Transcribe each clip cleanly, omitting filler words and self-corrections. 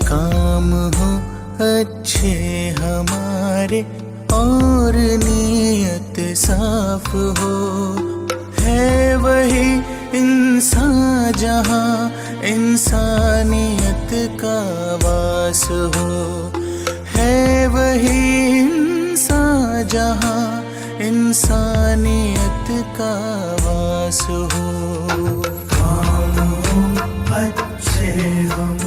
काम हो अच्छे हमारे और नीयत साफ हो, है वही इंसान जहाँ इंसानियत का वास हो, है वही इंसान जहाँ इंसानियत का वास हो। काम हो अच्छे हमारे।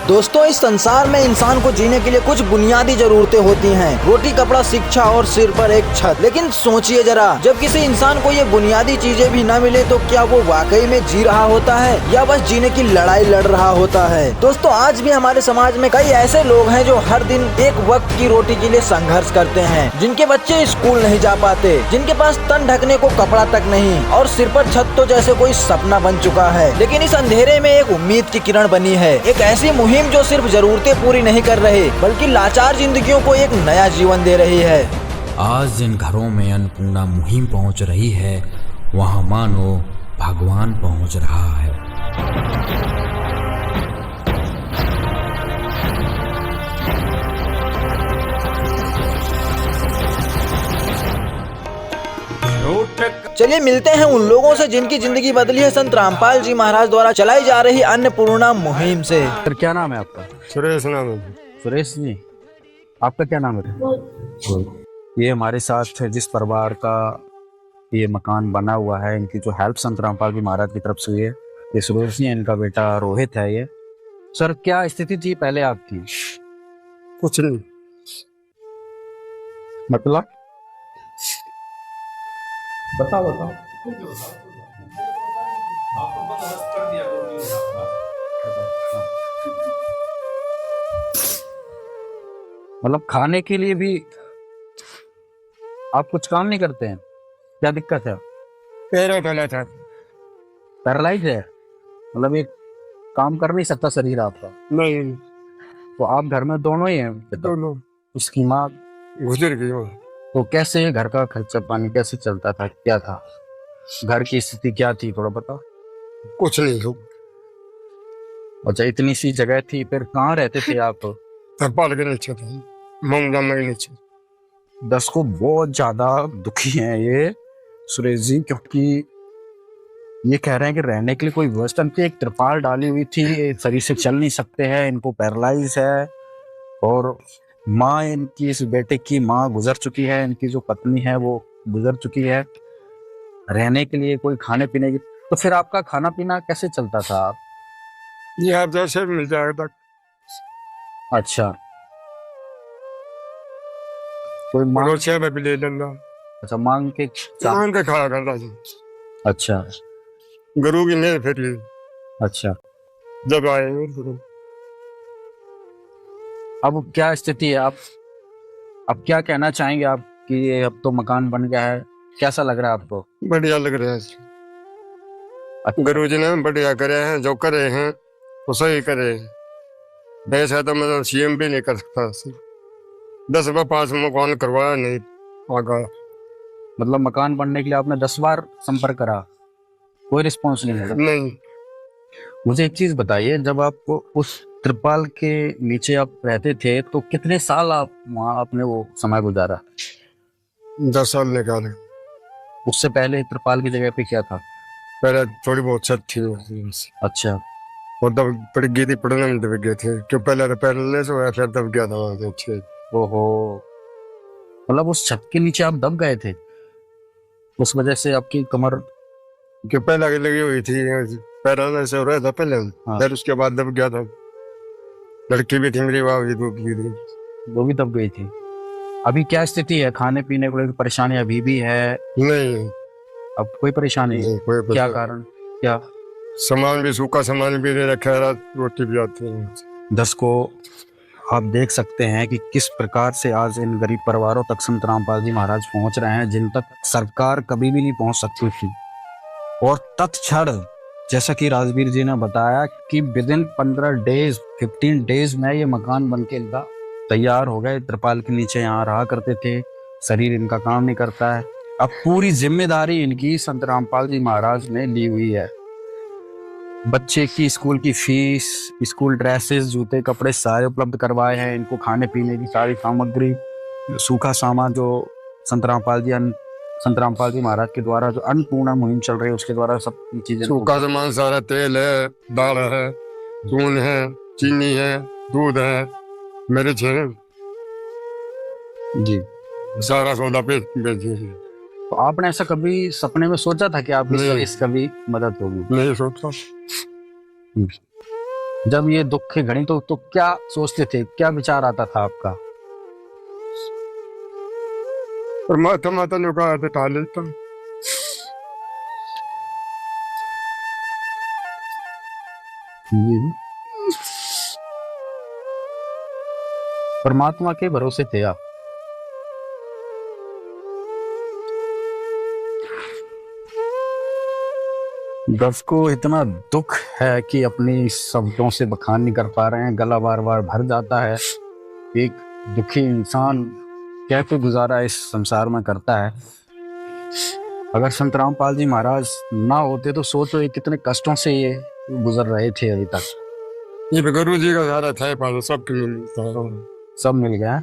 दोस्तों, इस संसार में इंसान को जीने के लिए कुछ बुनियादी जरूरतें होती हैं, रोटी, कपड़ा, शिक्षा और सिर पर एक छत। लेकिन सोचिए जरा, जब किसी इंसान को ये बुनियादी चीजें भी न मिले तो क्या वो वाकई में जी रहा होता है या बस जीने की लड़ाई लड़ रहा होता है। दोस्तों, आज भी हमारे समाज में कई ऐसे लोग हैं जो हर दिन एक वक्त की रोटी के लिए संघर्ष करते हैं, जिनके बच्चे स्कूल नहीं जा पाते, जिनके पास तन ढकने को कपड़ा तक नहीं और सिर पर छत तो जैसे कोई सपना बन चुका है। लेकिन इस अंधेरे में एक उम्मीद की किरण बनी है, एक ऐसी मुहिम जो सिर्फ जरूरतें पूरी नहीं कर रहे बल्कि लाचार जिंदगियों को एक नया जीवन दे रही है। आज जिन घरों में अन्नपूर्णा मुहिम पहुंच रही है, वहां मानो भगवान पहुंच रहा है। चलिए मिलते हैं उन लोगों से जिनकी जिंदगी बदली है संत रामपाल जी महाराज द्वारा चलाई जा रही अन्नपूर्णा मुहिम से। सर, क्या नाम है आपका? सुरेश नाम है। सुरेश जी, आपका क्या नाम है? ये हमारे साथ जिस परिवार का ये मकान बना हुआ है, इनकी जो हेल्प संत रामपाल जी महाराज की तरफ से हुई है, ये सुरेश जी, इनका बेटा रोहित है। ये सर, क्या स्थिति थी पहले आपकी? कुछ नहीं। मतलब बताओ। मतलब खाने के लिए भी आप कुछ काम नहीं करते हैं? क्या दिक्कत है? पैरालाइज था। पैरालाइज है, मतलब एक काम कर नहीं सकता शरीर आपका? नहीं, तो आप घर में दोनों ही हैं? दोनों। उसकी माँ गुजर गई वो। तो कैसे घर का खर्चा पानी कैसे चलता था? क्या था घर की स्थिति, क्या थी, थोड़ा बताओ। कुछ नहीं हो। अच्छा, इतनी सी जगह थी, फिर कहाँ रहते थे आप? तरपाल के नीचे थे, मोमजाम के नीचे। 10 को बहुत ज्यादा दुखी हैं ये सुरेश जी, क्योंकि ये कह रहे हैं कि रहने के लिए कोई व्यवस्था नहीं थी। एक त्रिपाल डाली हुई थी, शरीर से चल नहीं सकते हैं, इनको पैरालाइज है और माँ, इनकी इस बेटे की माँ गुजर चुकी है, इनकी जो पत्नी है वो गुजर चुकी है। रहने के लिए कोई खाने पीने की, तो फिर आपका खाना पीना कैसे चलता था? आप ये आप जैसे मिल जाएगा तक। अच्छा, कोई मांग? पड़ोसिया में भी ले लेना। अच्छा, मांग के मांग के खाया करता था। अच्छा, गुरु की नहीं फिर अच्छा। जब आएंगे गुरु। अब क्या स्थिति है? आप अब क्या कहना चाहेंगे आप कि ये अब तो मकान बन गया है, कैसा लग रहा है आपको? बढ़िया लग रहा है। अच्छा। गुरु जी ने बढ़िया करे हैं, जो करे हैं वो सही करे हैं। ऐसा तो मतलब सीएम भी नहीं कर सकता। 10 बार 5 मकान करवाया नहीं आगा। मतलब मकान बनने के लिए आपने 10 बार संपर्क करा, कोई रिस्पॉन्स नहीं मिला? नहीं। मुझे एक चीज बताइए, जब आपको उस त्रिपाल के नीचे आप रहते थे तो कितने साल आप वहाँ आपने वो समय गुजारा? 10 साल निकाले। उससे पहले त्रिपाल की जगह पे क्या था? पहले थोड़ी बहुत छत थी। अच्छा, और तब पड़ गई थी, पढ़ने में दब गए थे, क्यों पहले तो पैरलेस हुआ, फिर दब गया था वहाँ से। अच्छे। ओहो, मतलब उस छत के नीचे आप दब गए थे, उस वजह से आपकी कमर? क्यों पहले लगी हुई थी, पैरलेस हो रहा था पहले। हाँ। फिर उसके बाद दब गया था। लड़की भी थी मेरी, वो भी दब गई थी। अभी क्या स्थिति है? खाने पीने को लेकर परेशानी अभी भी है? नहीं, अब कोई परेशानी नहीं? क्या कारण? क्या सामान भी, सूखा सामान भी नहीं रखा, रोटी भी आती है। 10 को आप देख सकते हैं कि किस प्रकार से आज इन गरीब परिवारों तक संत रामपाल जी महाराज पहुंच रहे हैं, जिन तक सरकार कभी भी नहीं पहुंच सकती थी। और तत्क्षण, जैसा कि राजवीर जी ने बताया कि विदिन 15 डेज में ये मकान बन के इनका तैयार हो गए। त्रिपाल के नीचे यहाँ रहा करते थे, शरीर इनका काम नहीं करता है। अब पूरी जिम्मेदारी इनकी संत रामपाल जी महाराज ने ली हुई है। बच्चे की स्कूल की फीस, स्कूल ड्रेसेस, जूते कपड़े सारे उपलब्ध करवाए हैं इनको, खाने पीने की सारी सामग्री, सूखा सामान जो संतरामपाल जी महाराज के द्वारा जो अन्नपूर्णा मुहिम चल रही है उसके द्वारा सब चीजें। सूखा सामान सारा तेल है, दाल है, दूध है, चीनी है, दूध है, मिर्च है, जी। सारा सौदा पे बेचे। तो आपने ऐसा कभी सपने में सोचा था कि आपकी नहीं। इसका भी मदद होगी? नहीं सोचता। जब ये दुख की घड़ी तो क्या सोचते थे, क्या विचार आता था आपका? और माता ने कहा था टाल लेता। परमात्मा के भरोसे थे आप। दस को इतना दुख है कि अपनी शब्दों से बखान नहीं कर पा रहे हैं, गला बार बार भर जाता है। एक दुखी इंसान कैसे गुजारा इस संसार में करता है। अगर संत रामपाल जी महाराज ना होते तो सोचो ये कितने कष्टों से ये गुजर रहे थे अभी तक। ये गुरु जी का सारा था, पास सब मिल गया,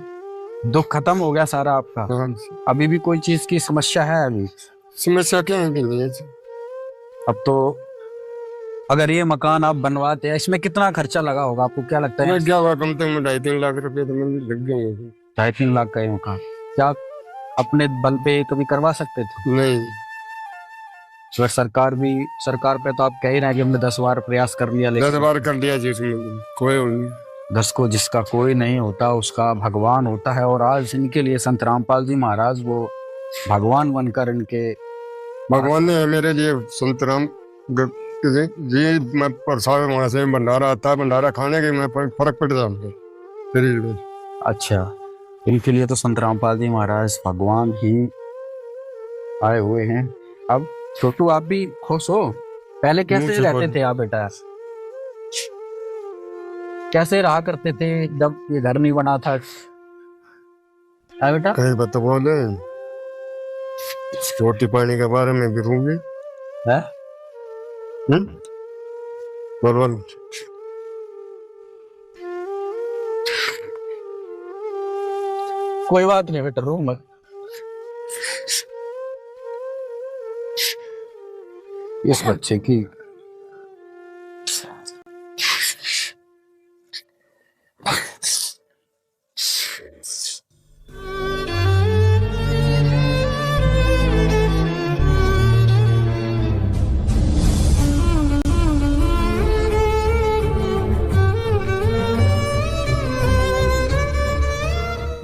दुख खत्म हो गया सारा आपका। अभी भी कोई चीज की समस्या है? अभी समस्या क्या है? अब तो अगर ये मकान आप बनवाते हैं, इसमें कितना खर्चा लगा होगा आपको क्या लगता है? क्या हुआ, कम से कम 2.5-3 लाख रुपए तो मुझे लग गए। 2.5-3 लाख का ये मकान क्या अपने बल पे कभी करवा सकते थे? नहीं। तो सरकार पे तो आप कह ही रहे हैं कि हमने 10 बार प्रयास कर लिया, 10 लेकिन बार कर लिया जी, कोई नहीं। 10 को जिसका कोई नहीं होता उसका भगवान होता है। और आज इनके लिए संत रामपाल जी महाराज वो भगवान बनकर इनके भगवान ने मेरे लिए संत राम जी, मैं प्रसाद वहां से भंडारा आता है, भंडारा खाने के मैं फर्क पड़ जाता शरीर में। अच्छा, इनके लिए तो संत रामपाल जी महाराज भगवान ही आए हुए हैं। अब छोटू आप भी खुश हो? पहले कैसे रहते थे आप बेटा? कैसे रहा करते थे जब ये घर नहीं बना था? है बेटा? कहीं बता बोले रोटी पानी के बारे में भी रूंगे है? बोल। कोई बात नहीं बेटा, रो मत। इस बच्चे की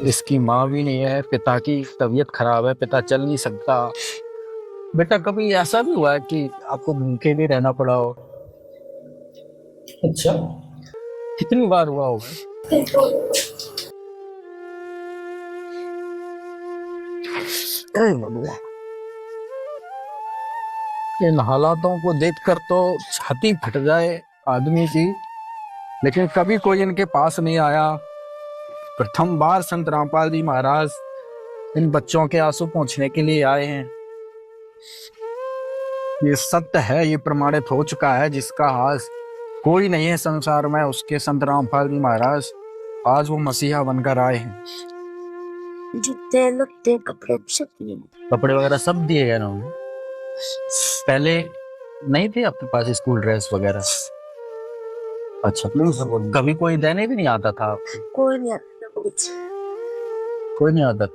इसकी माँ भी नहीं है, पिता की तबीयत खराब है, पिता चल नहीं सकता। बेटा कभी ऐसा भी हुआ है कि आपको भूखे भी रहना पड़ा हो? अच्छा, कितनी बार हुआ होगा? इन हालातों को देखकर तो छाती फट जाए आदमी की, लेकिन कभी कोई इनके पास नहीं आया। प्रथम बार संत रामपाल जी महाराज इन बच्चों के आंसू पोंछने के लिए आए हैं। ये सत्य है, ये प्रमाणित हो चुका है, जिसका आज कोई नहीं है संसार में, उसके संत रामपाल जी महाराज आज वो मसीहा बनकर आए हैं। जूते लत्ते कपड़े वगैरह सब दिए गए ना उन्हें। पहले नहीं थे आपके पास स्कूल ड्रेस वगैरह? अच्छा, कभी कोई देने भी नहीं आता था आपको? कोई नहीं आता कुछ। कोई नहीं आता।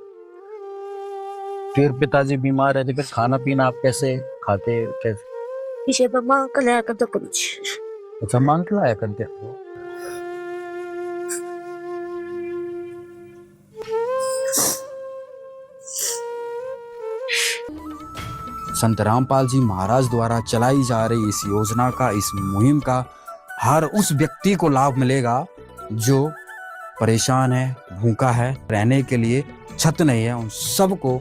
फिर पिताजी बीमार रहते, फिर खाना पीना आप कैसे खाते? कैसे? पीछे पर मांग कर लाया करता कुछ। अच्छा, मांग के लाया करते? संत रामपाल जी महाराज द्वारा चलाई जा रही इस योजना का, इस मुहिम का हर उस व्यक्ति को लाभ मिलेगा जो परेशान है, भूखा है, रहने के लिए छत नहीं है, उन सबको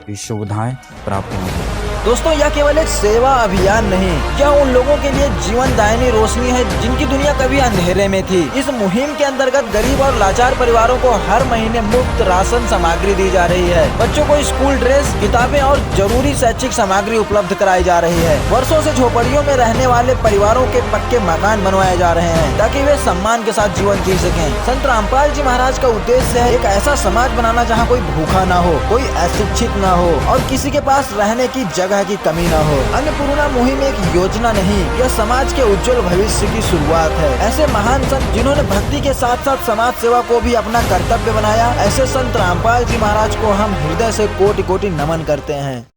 ये सुविधाएं प्राप्त होंगी। दोस्तों यह केवल एक सेवा अभियान नहीं, यह उन लोगों के लिए जीवन दायनी रोशनी है जिनकी दुनिया कभी अंधेरे में थी। इस मुहिम के अंतर्गत गरीब और लाचार परिवारों को हर महीने मुफ्त राशन सामग्री दी जा रही है। बच्चों को स्कूल ड्रेस, किताबें और जरूरी शैक्षिक सामग्री उपलब्ध कराई जा रही है। वर्षों से झोपड़ियों में रहने वाले परिवारों के पक्के मकान बनवाए जा रहे हैं ताकि वे सम्मान के साथ जीवन जी सकें। संत रामपाल जी महाराज का उद्देश्य है एक ऐसा समाज बनाना जहाँ कोई भूखा ना हो, कोई अशिक्षित ना हो और किसी के पास रहने की जगह की कमी ना हो। अन्नपूर्णा मुहिम एक योजना नहीं, यह समाज के उज्जवल भविष्य की शुरुआत है। ऐसे महान संत जिन्होंने भक्ति के साथ साथ समाज सेवा को भी अपना कर्तव्य बनाया, ऐसे संत रामपाल जी महाराज को हम हृदय से कोटि कोटि नमन करते हैं।